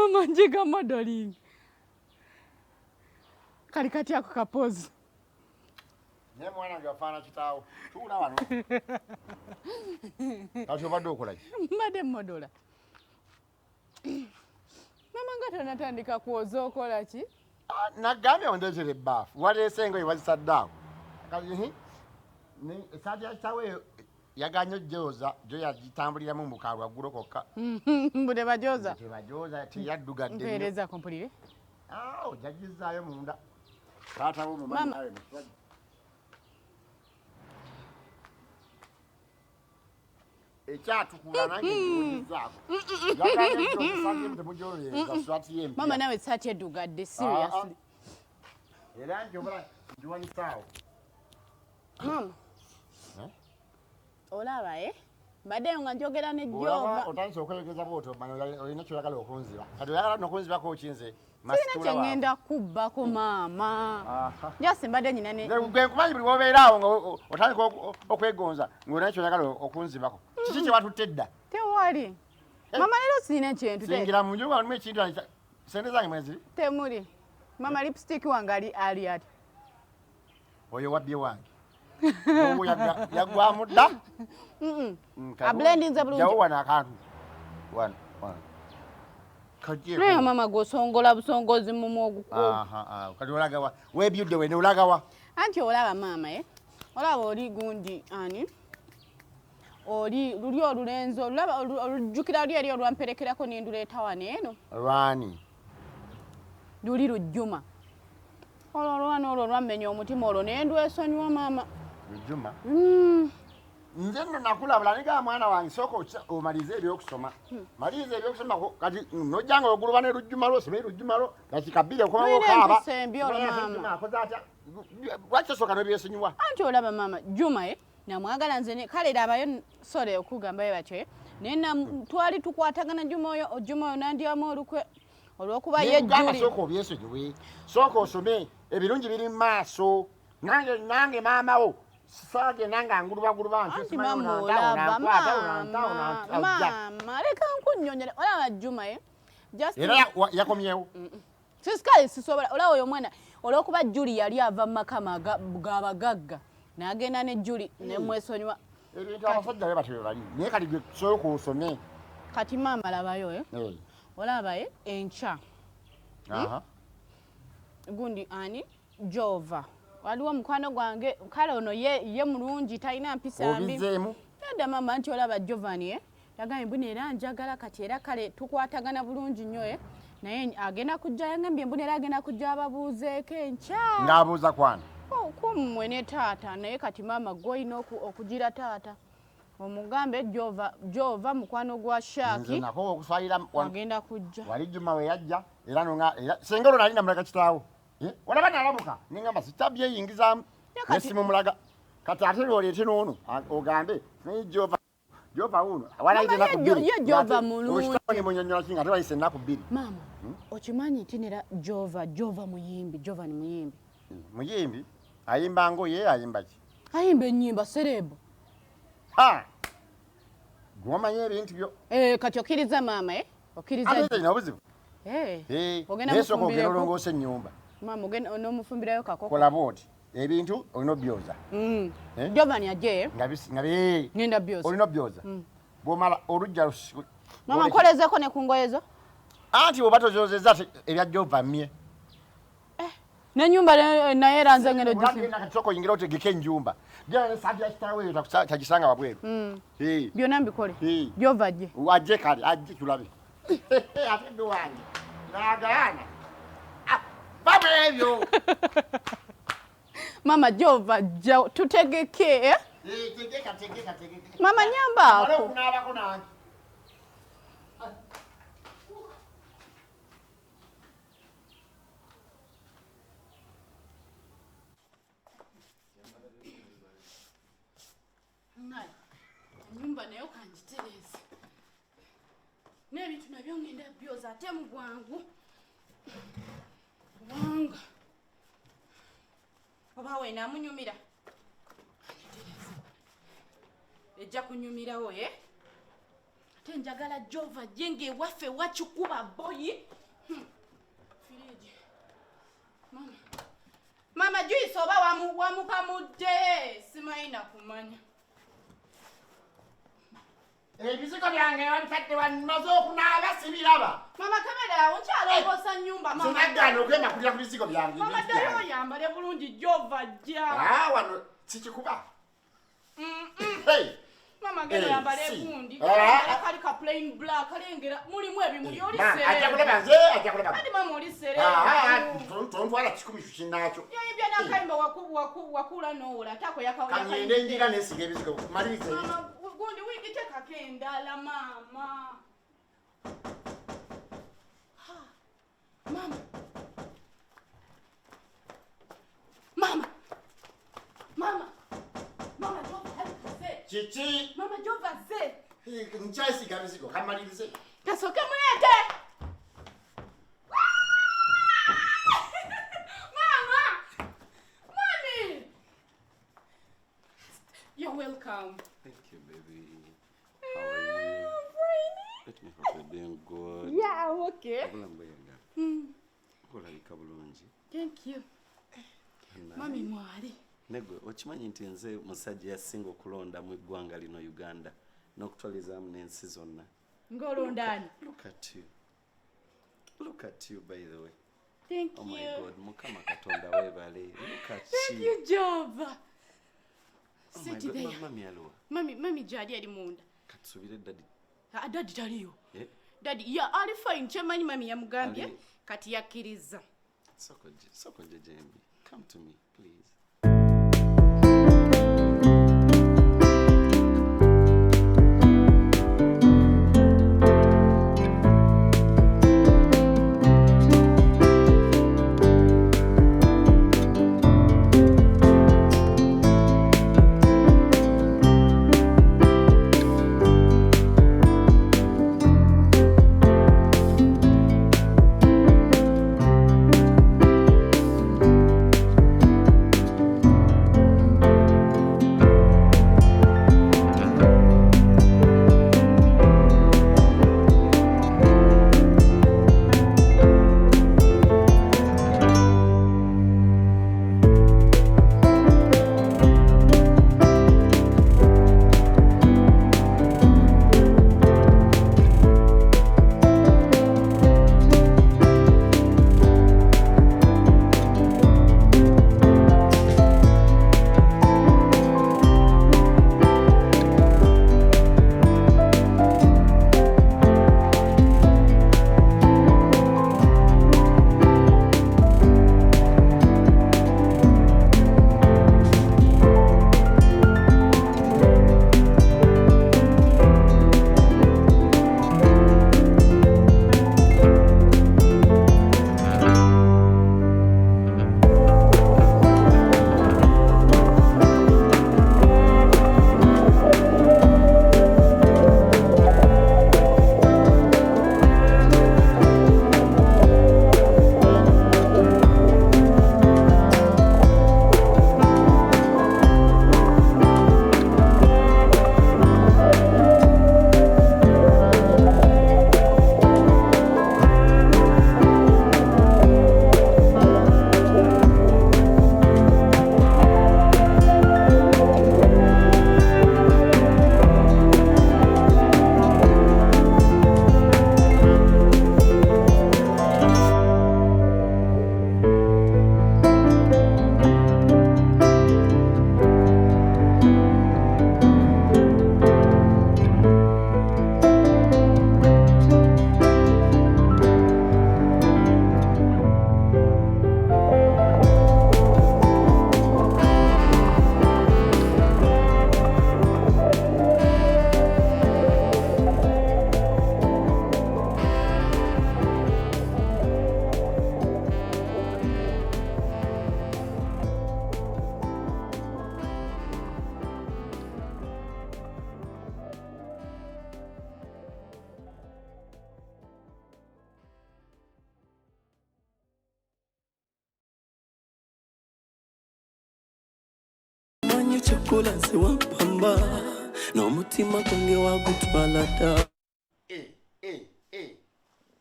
mama njiga modeling kali kati ako kapozi ne mwana ngafana kitaawo tuula wano kati obadde okola ki mbadde modola mama nga tonatandika kwoza okola ki nagambye ondeetere ebbaafu waleesenga we bazisaddaawo kati esaati ya kitaawo eyo yaganye ojjooza jo yagitambuliramu mbukalwa ggulo kokka mbu tebajooza teyaddugadde mpeereza kompulire ojagizaayo munda taatawo mumanaawe ekyatukula nange ngiwulizaako mama nawe esaati eddugadde seriously era ngiwanisaawo mama olaba mbaddeyo nga njogera ne Jova otandise okweyogeza bw'otyo olina kyoyagala okunziba kati oyagala nokunzibako okinze sirina kye ngenda kubbako maama jasi mbadde nyina gwe nkumanyi buli wobeeraawo nga otandika okwegonza ng'olina kyoyagala okunzibako kiki kye watutte edda tewali mama leero sirina ekintu singira mu nju walimu ekintu sente zange mweziri temuli mama lipstick wange ali ati oyo wabbye wange yagwamu dda ablendinze bulungi jawo wano akantu wano naye mama gosongola busongozi mumu ogukulu kati olagawa webyudde wene olagawa anti olaba mama olaba oli gundi ani oli luli olulenzi olaba olujjukira luli eri olwamperekerako nenduleeta wano eno lwani luli lujjuma olwani olwo lwammenya omutima olwo nendwesonyiwa mama lujjuma nze nno nakulabula niga mwana wange sooka omalize ebyokusoma malize ebyokusoma kati nojjanga oguluba ne lujjuma lwo osome lujjuma lwo kati kabbire okomawo okaaba akoze atya lwaki osooka nebyesonyiwa anti olaba mama juma namwagala nze kale erabayo sole okugambayo batyo naye twali tukwatagana juma oyo nandyamu olukwe olwokuba yejjuli sooka obyesonyiwe sooka osome ebirungi biri mu maaso nange maamawo sagenda nga ngulubaguluba anti mama olaba mama leka nkunnyonyere olaba juma era yakomyewo sisikale sisobola olaba oyo omwana olwokuba juli yali ava mu makama gabagagga n'agenda ne juli nemwesonyiwa ebintu abasajja be batyo bali naye kati gwe sooka osome kati mama labayo olaba enkya gundi ani Jova waliwo mukwano gwange kale ono ye mulungi talina mpisa mbi obizeemu yadda mama nti olaba Jovani yagambye mbuna era njagala kati era kale tukwatagana bulungi nnyo naye agenda kujja yangambye mbuna era agenda kujja ababuuzeeko enkya ng'abuuza kwana kummwe ne taata naye kati mama gwolina okugira taata omugambe Jova mukwano gwa Shaaki nako okuswalira agenda kujja wali juma we yajja era nonga singa olwo nali namulaga kitaawo olaba nalabuka ningamba sitabyeyingizaamu nesimumulaga kati ate lwoleete noono ogambe naye Jova wuno walaite ennaku bbiri ye Jova mulungi okitabo nemunyonyola kinga ate walayise ennaku bbiri mama okimanyi nti nera Jova muyimbi Jova ni muyimbi muyimbi ayimba ngoye ayimba ki ayimba ennyimba serebu gwomanye ebintu byo kati okkiriza mama okkiriza ate ina obuzibu ogenda ogenda olongoosa ennyumba mama ogenda nomufumbirayo kakoko kola booti ebintu olina obyoza Jovani ajje ngenda byoza olina obyoza bwomala olujja mama nkolezeko ne kungoyezo anti oba tozozeza ebya Jova mmye nenyumba naye era nze ngendo genda katoko yingira otegeka enjumba genda nesaati ya kitaawe eyo tagisanga wabweru byonna mbikole Jova ajje ajje kale ajje tulabe ate ndo wange naagaana baba ebyo mama Jova ajja tutegeke tegeka mama nyamba okunaabako nange nyumba nayo kanjitereze n'ebintu nabyo ngenda byoza ate mu bwangu kubanga oba we namunyumira ejja kunyumirawo Tenjagala Jova jenge waffe wachikuba boyi. Firiji. Mama juice oba wamukamudde simaina kumanya. Ebiziko byange wabitadde wamaze okunaaba sibiraba. Mama kamera onkyalongosa nnyumba mama. Sinagana ogenda kulya ku biziko byange. Mama ddayo oyambale bulungi Jova jja. Wano sikikuba. Hey. Mama genda yambale gundi. Kali ka plain black kalengera mulimu ebimuli oli sere. Ajja kulaba nze. Kati mama oli sere. Tontwala kikumi kinakyo. Yayibya n'akayimba wakula n'owola atako yakawula. Kanyende njira nesiga ebiziko. Maliriza ebiziko. Mama gundi wigiteka kendala mama. Mama. Chichi. Mama Jova ze. Nchaisi gamiziko kamalirize. Kasoke mulete. Mama. Mommy. You're welcome. Thank you, baby. How are you? Let me hope you're doing good. Yeah, I'm okay. Thank you. Mami mwali. Nego, okimanyi nti nze musajja yasinga okulonda mu ggwanga lino Uganda n'okutwalizaamu n'ensi zonna. Ng'olondani. Look at you. Look at you, by the way. Thank you. Oh my God, Mukama Katonda weebale. Look at you. Thank you, Jova. Oh my Sit God, there. mami aliwa. Mami jadi ali munda. Katusubire daddy. Daddy taliyo. Yeah. Daddy, yeah, ali fine. Chemanyi mami yamugambye kati yakkiriza. Soko nje jembi. Come to me, please. Chakula ziwampamba na umutima kwange wagutwala da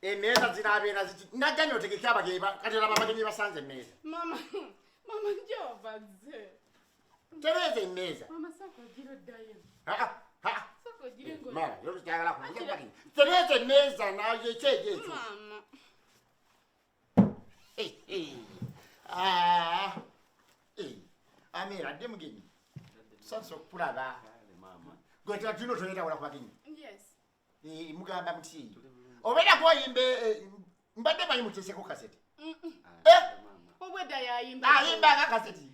Emeza zinabeera ziti najja nyotegeka abageba kati laba abagenyi basanze emeza. Mama njovaze. Tereza emeza. Mama sako giro dayo. Sako giro ngo. Mama, yo kyagala kuvuga. Tereza emeza naye kyeje ekyo. Mama. Amira de mugenyi. Sasa okulaba. Mama. Gwetwa tuno toyeta wala kubagenyi. Yes. Mugamba muti. Obera koyimbe mbadde manyi muteseko kaseti. Obwedda yayimba. Ayimba nga kaseti.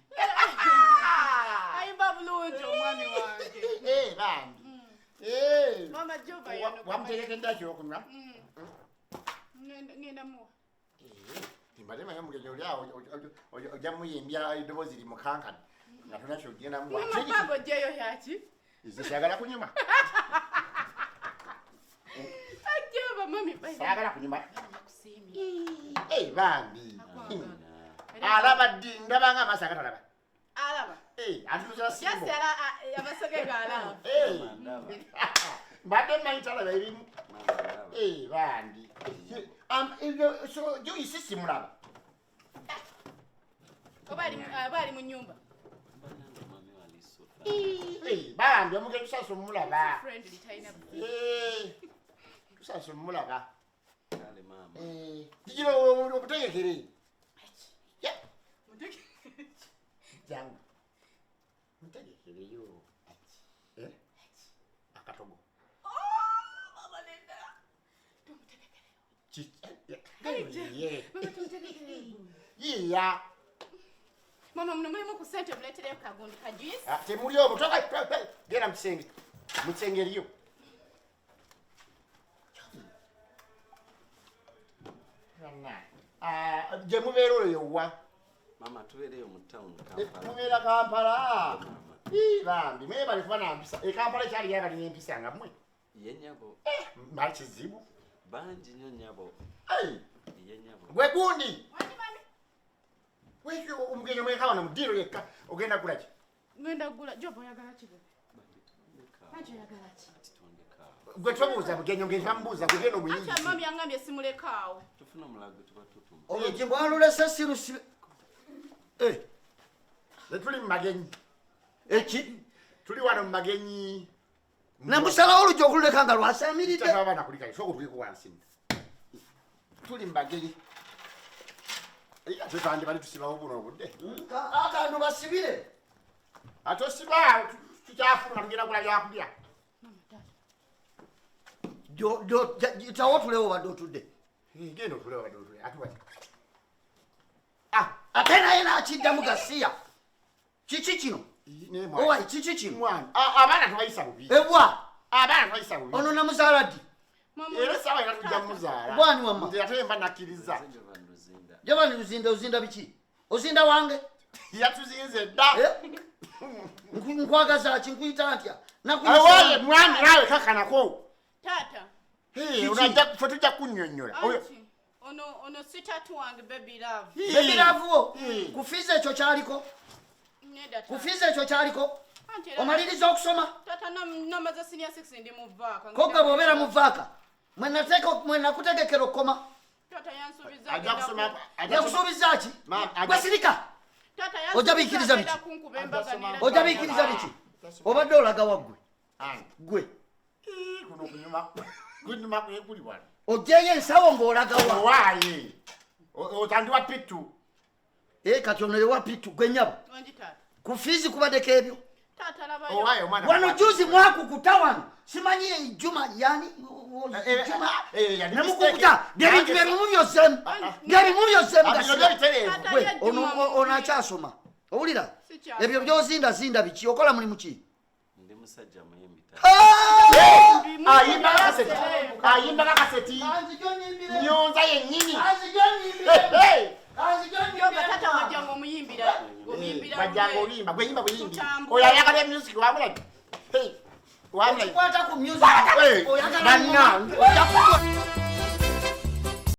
Ayimba bulungi omwami wange. Bambi. Mama Jova yano. Wamutegeka endaki okunywa? Ngenda muwa. Mbadde manyi mugenyi oli awo ojja muyimbya eddoboozi limukankana. Nga tona kyogenda muwa. Mama babo jeyo yaki? Isagala kunyuma. Ajaba mami bai. Sagala kunyuma. Nakusimi. Bambi. Alaba di ndaba nga masaka talaba. Alaba. Atuza simbo. Yasala abasage galaba. Mbadde manyi talaba ebimu. Bambi. So jo isisi mulaba. Obali mu nyumba. Bambi omugenyi saso mulaba. Friendly taina. Saso mulaba. Kale mama. Dijiro obutegekere. Jangu. Mutegekere yo. Akatogo. Mama nenda. Yeah. Mama mnamulimo ku sente mletere kagundi ka juice. Temuli obo toka gera msenge. Mutsengeriyo. Je mubeero yowa. Mama tubeereyo mu town Kampala. Mubeera Kampala. Bambi mwe bali fana mpisa. Kampala kyali yabali n'empisa nga mwe. Yenyabo. Mali kizibu. Banji nnyo nyabo. Yenyabo. Gwe gundi. Wani mami? Wewe umugenyi mwekawa na mudiro yekka ogenda kula ki? Ngenda kugula Jobo oyagala ki? Aje oyagala ki? Gwe twabuuza bugenyi ngenzi bamubuuza kugenda omuyingi. Acha mami angambye simulekaawo. Tufuna omulago tuba tutuma. Oyo jimbo alulesa sirusi. Tuli mu magenyi. Eki Tuli wano mu magenyi. namusala olujo okuleka nga lwasamiridde. Taba na kulika soko tuli ku wansi. Tuli mu magenyi. Twetwandi bali tusibawo buno obudde. Akantu basibire. Atosiba tukyafuna tugenda kula byakulya. Tawo tulewo badde otudde. Genda otulewo badde otule. Atuwati. Ate naye n'akiddamu gasiya. Kiki kino? Owayi kiki kino? Mwana. Abaana tubayisa bubi. Ebwa. Abaana tubayisa bubi. Ono namuzaala ddi? Era sawa era tujja muzaala. Bwani wamma. Nze ate mba nakkiriza. Jovan Luzinda. Jovan Luzinda ozinda biki? Ozinda wange? Yatuzinze dda. Nkwagaza ki nkuyita ntya? Awaye mwami nawe kakanako. Tata. Unajja kufa tujja kunnyonnyola. Anti. Ono sitatu wange baby love. Baby love wo. Kufiza ekyo kyaliko? Neda tata. Kufiza ekyo kyaliko? Anti. Omaliriza okusoma? Tata namaze senior 6 ndi mu vaaka. Koga bw'obeera mu vaaka. Mwe nakutegekera okukoma. Tata yansubiza. Ajja kusoma. Yakusuubiza ki? Gwe sirika. Tata Ojja biikiriza biki? Ojja biikiriza biki? Obadde olaga waggwe. Gwe. Kuno kunyuma. Kunyuma kuli bwana. Ojjayo ensawo ng'olaga wa. Waaye. Otandiwa pitu. Kati ono yewa pitu gwe nnyabo. Onji tata. Ku fiizi kubaddeko ebyo. Tata labayo. Owaye omwana. Wano juzi mwakukuta wano. Simanyi Juma yani Juma. Namukukuta. Ng'ebintu byebimu byozzemu. Ng'ebimu byozzemu gasiya. Gwe ono akyasoma. Owulira? Ebyo by'ozindazinda biki? Okola mulimu ki? Ndi musajja muyimbi. Ayimba kaseti. Nyonza yennyini. Yoga tata wajja ng'omuyimbira. Bajjanga olimba. Gwe yimba buyimbi. Oyo ayagala music wabula. Okwata ku music. Oyagala.